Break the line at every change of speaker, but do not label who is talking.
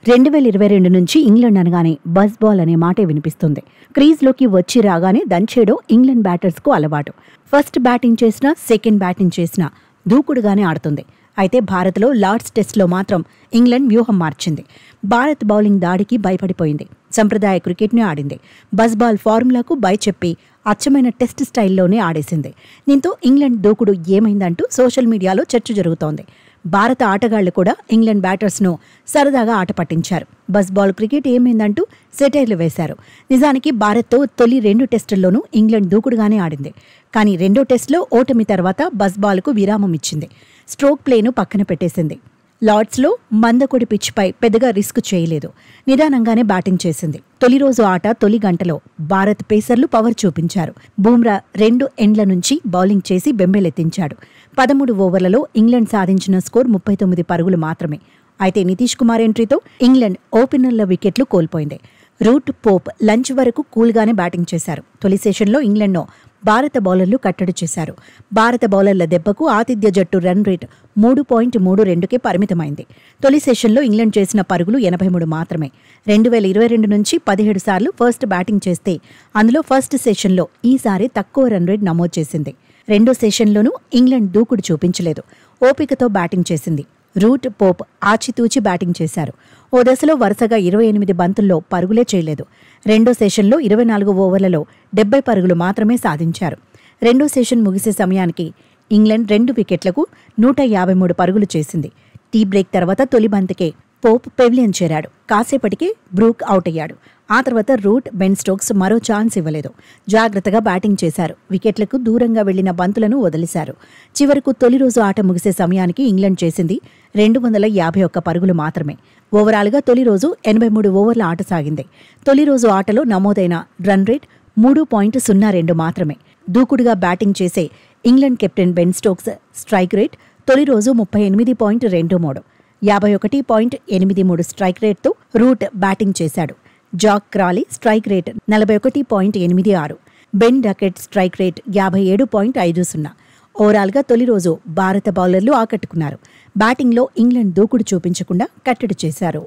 2022 నుంచి ఇంగ్లాండ్ అనగానే buzz ball అనే మాటే వినిపిస్తుంది. క్రీజ్లోకి వచ్చి రాగానే దంచేయడం ఇంగ్లాండ్ బ్యాటర్స్కు అలవాటు. ఫస్ట్ బ్యాటింగ్ చేసినా, సెకండ్ బ్యాటింగ్ చేసినా దూకుడుగానే ఆడుతుంది. అయితే భారత్లో లార్డ్స్ టెస్ట్లో మాత్రం ఇంగ్లాండ్ వ్యూహం మార్చింది. భారత్ బౌలింగ్ దాడికి భయపడిపోయింది. సంప్రదాయ క్రికెట్ని ఆడింది. బజ్ బాల్ ఫార్ములాకు బై చెప్పి అచ్చమైన టెస్ట్ స్టైల్లోనే ఆడేసింది. దీంతో ఇంగ్లాండ్ దూకుడు ఏమైందంటూ సోషల్ మీడియాలో చర్చ జరుగుతోంది. భారత ఆటగాళ్లు కూడా ఇంగ్లాండ్ బ్యాటర్స్ను సరదాగా ఆట పట్టించారు. బజ్ బాల్ క్రికెట్ ఏమైందంటూ సెటైర్లు వేశారు. నిజానికి భారత్తో తొలి 2 టెస్టుల్లోనూ ఇంగ్లాండ్ దూకుడుగానే ఆడింది. కానీ 2వ టెస్టులో ఓటమి తర్వాత బజ్ బాల్కు విరామం ఇచ్చింది. స్ట్రోక్ ప్లేను పక్కన పెట్టేసింది. లార్డ్స్లో మందకొడి పిచ్పై పెద్దగా రిస్క్ చేయలేదు. నిదానంగానే బ్యాటింగ్ చేసింది. తొలి రోజు ఆట తొలి గంటలో భారత్ పేసర్లు పవర్ చూపించారు. బూమ్రా 2 ఎండ్ల నుంచి బౌలింగ్ చేసి బెంబేలెత్తించాడు. 13 ఓవర్లలో ఇంగ్లాండ్ సాధించిన స్కోర్ 39 పరుగులు మాత్రమే. అయితే నితీష్ కుమార్ ఎంట్రీతో ఇంగ్లాండ్ ఓపెనర్ల వికెట్లు కోల్పోయింది. రూట్, పోప్ లంచ్ వరకు కూల్గానే బ్యాటింగ్ చేశారు. తొలి సెషన్లో ఇంగ్లాండ్ను భారత బౌలర్లు కట్టడి చేశారు. భారత బౌలర్ల దెబ్బకు ఆతిథ్య జట్టు రన్ రేట్ 3.32కే పరిమితమైంది. తొలి సెషన్లో ఇంగ్లాండ్ చేసిన పరుగులు 83 మాత్రమే. 2022 నుంచి 17 సార్లు ఫస్ట్ బ్యాటింగ్ చేస్తే అందులో ఫస్ట్ సెషన్లో ఈసారి తక్కువ రన్ రేట్ నమోదు చేసింది. రెండో సెషన్లోనూ ఇంగ్లాండ్ దూకుడు చూపించలేదు. ఓపికతో బ్యాటింగ్ చేసింది. రూట్, పోప్ ఆచితూచి బ్యాటింగ్ చేశారు. ఓ దశలో వరుసగా 28 బంతుల్లో పరుగులే చేయలేదు. రెండో సెషన్లో 24 ఓవర్లలో 70 పరుగులు మాత్రమే సాధించారు. రెండో సెషన్ ముగిసే సమయానికి ఇంగ్లాండ్ 2 వికెట్లకు 153 పరుగులు చేసింది. టీ బ్రేక్ తర్వాత తొలి బంతికే పోప్ పెవిలియన్ చేరాడు. కాసేపటికి బ్రూక్ అవుట్ అయ్యాడు. ఆ తర్వాత రూట్, బెన్ స్టోక్స్ మరో ఛాన్స్ ఇవ్వలేదు. జాగ్రత్తగా బ్యాటింగ్ చేశారు. వికెట్లకు దూరంగా వెళ్లిన బంతులను వదిలేశారు. చివరకు తొలి రోజు ఆట ముగిసే సమయానికి ఇంగ్లాండ్ చేసింది 251 పరుగులు మాత్రమే. ఓవరాల్గా తొలి రోజు 83 ఓవర్ల ఆట సాగింది. తొలి రోజు ఆటలో నమోదైన రన్ రేట్ 3.02 మాత్రమే. దూకుడుగా బ్యాటింగ్ చేసే England captain Ben Stokes strike rate తొలి రోజు 38.23, 51.83 స్ట్రైక్ రేట్తో రూట్ బ్యాటింగ్ చేశాడు. Jack Crawley strike rate 41.86, Ben Duckett strike rate 57.50. ఓవరాల్గా తొలి రోజు భారత బౌలర్లు ఆకట్టుకున్నారు. బ్యాటింగ్లో ఇంగ్లాండ్ దూకుడు చూపించకుండా కట్టడి చేశారు.